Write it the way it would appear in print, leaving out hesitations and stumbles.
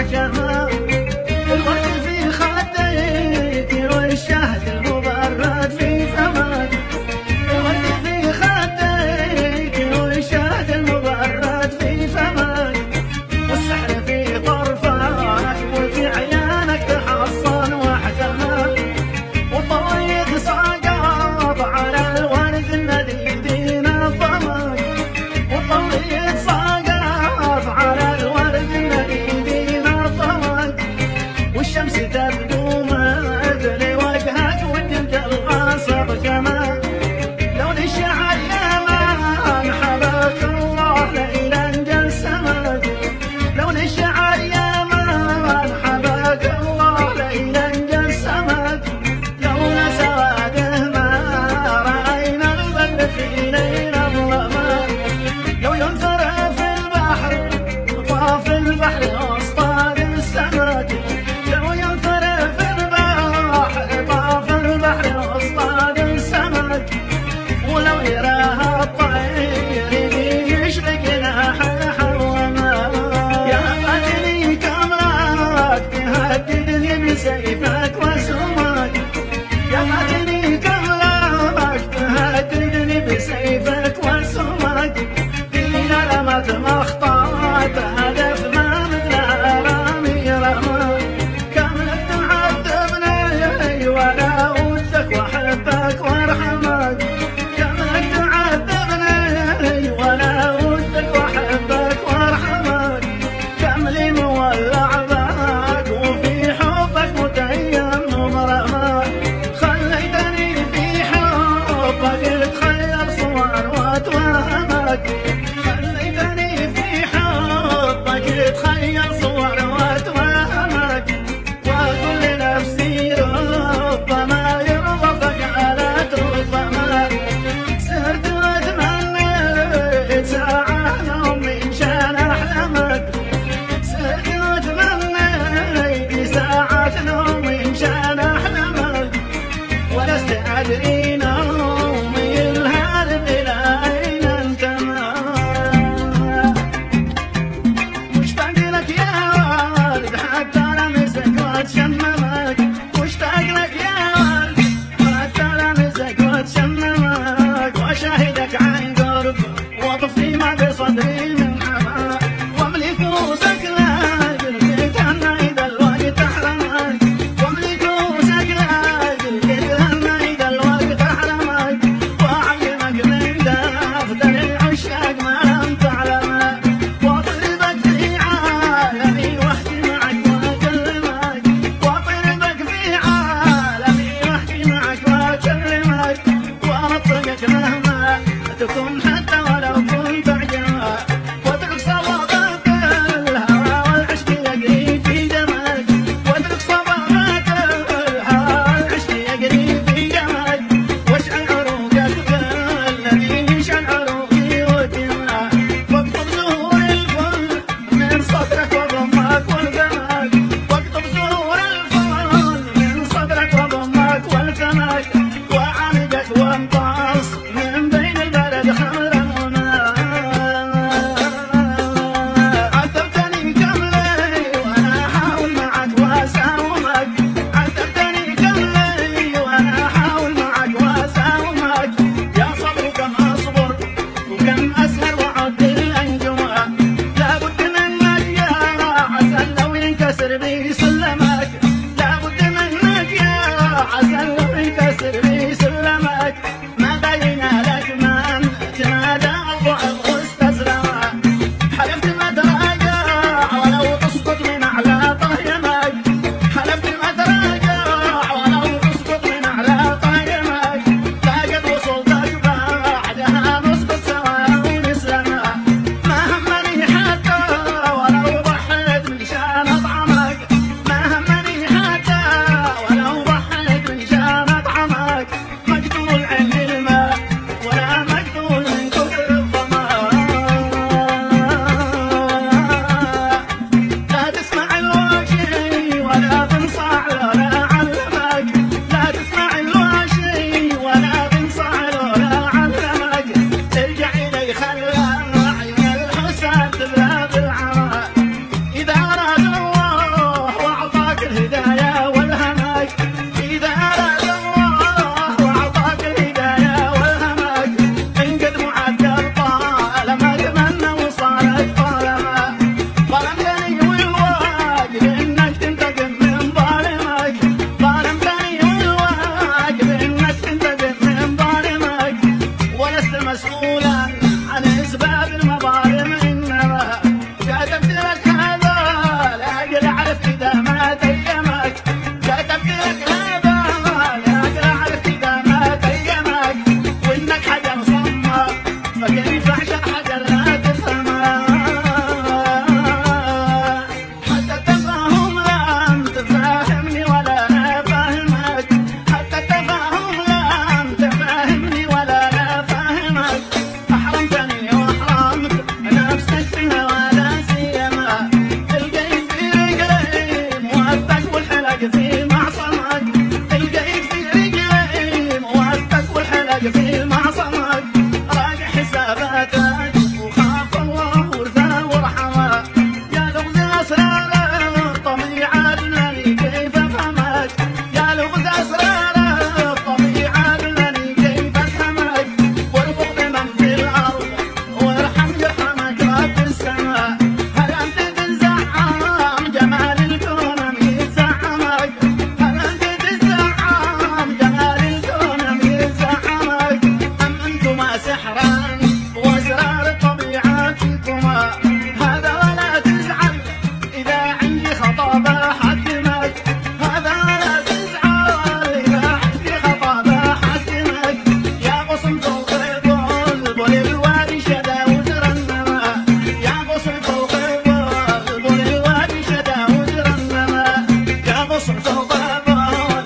وشمال، الورد في خديك والشهد المبرد في فمك، الورد في خديك والشهد المبرد في فمك، والسحر في طرفك وفي عيانك تحصن واحتمل، والطريق سقط على الورد الذي دينا ضمك، والطريق سقط على الورد الذي دينا ضمك، والشمس تبدو مثل وجهك والدنيا الغاصب كمان، لون الشعر يا من حباك الله ليلا جسمك، لون الشعر يا من حباك الله ليلا جسمك، لون سواده ما رأينا البدر في ليل الظلام، لو ينثر في البحر طاف البحر اصطاد السمك، لو ينثر في البحر طاف البحر اصطاد السمك، ولو يراها الطير يشبك جناحه وما، يا قاتلي كم راك تهددني بسيفك وسمك، يا قاتلي كم راك تهددني بسيفك وسمك، فينا رمت مخطط هدف ما مثلها رامي رمى، كم لك تعذبني وانا ودك واحبك وارحمك، كم لك تعذبني وانا ودك واحبك وارحمك، كم لي مولع بك وفي حبك متيم ومرمى، خليتني في حبك اتخيل صور واتوهمك، خليتني في حبك اتخيل صور واتوهمك، واقول لنفسي ربما يرضى قالت ربما، سهرت واتمنيت ساعة نوم من شان احلامك، سهرت واتمنيت ساعة نوم من شان احلامك، ولست ادري نومي الهارب الى اين انتمى، مشتاق لك يا ولد حتى لمسك واتشممك، مشتاق لك يا ولد حتى لمسك واتشممك، واشاهدك عن قرب واطفي ما بصدري من حماك، واملك وسك لاجل تتهنى اذا الوقت احرمك، واملك وسك لاجل تتهنى اذا الوقت احرمك، واعلمك من دفتر العشاق ما لم تعلمه، واطربك في عالمي وحدي معك واكلمك، واطربك في عالمي وحدي معك واكلمك، واطرقك مهما تكون حتى ولو كنت اعجبك، واترك صبابات الهوى والعشق يجري في دمك، واترك صبابات الهوى والعشق يجري في دمك، واشعل عروقك الذي يشعل عروقي ودمك، واكتب زهور الفل من صدرك وضمك والفمك، واكتب زهور الفل من صدرك وضمك والفمك، وعانقك وانطاس من بين البلد خمرا وماء، عذبتني كم لي وانا احاول معك واساومك، عذبتني كم لي وانا احاول معك واساومك، يا صبر كم اصبر وكم اسهر واعد الانجمه، لابد منك يا عسل لو ينكسر بي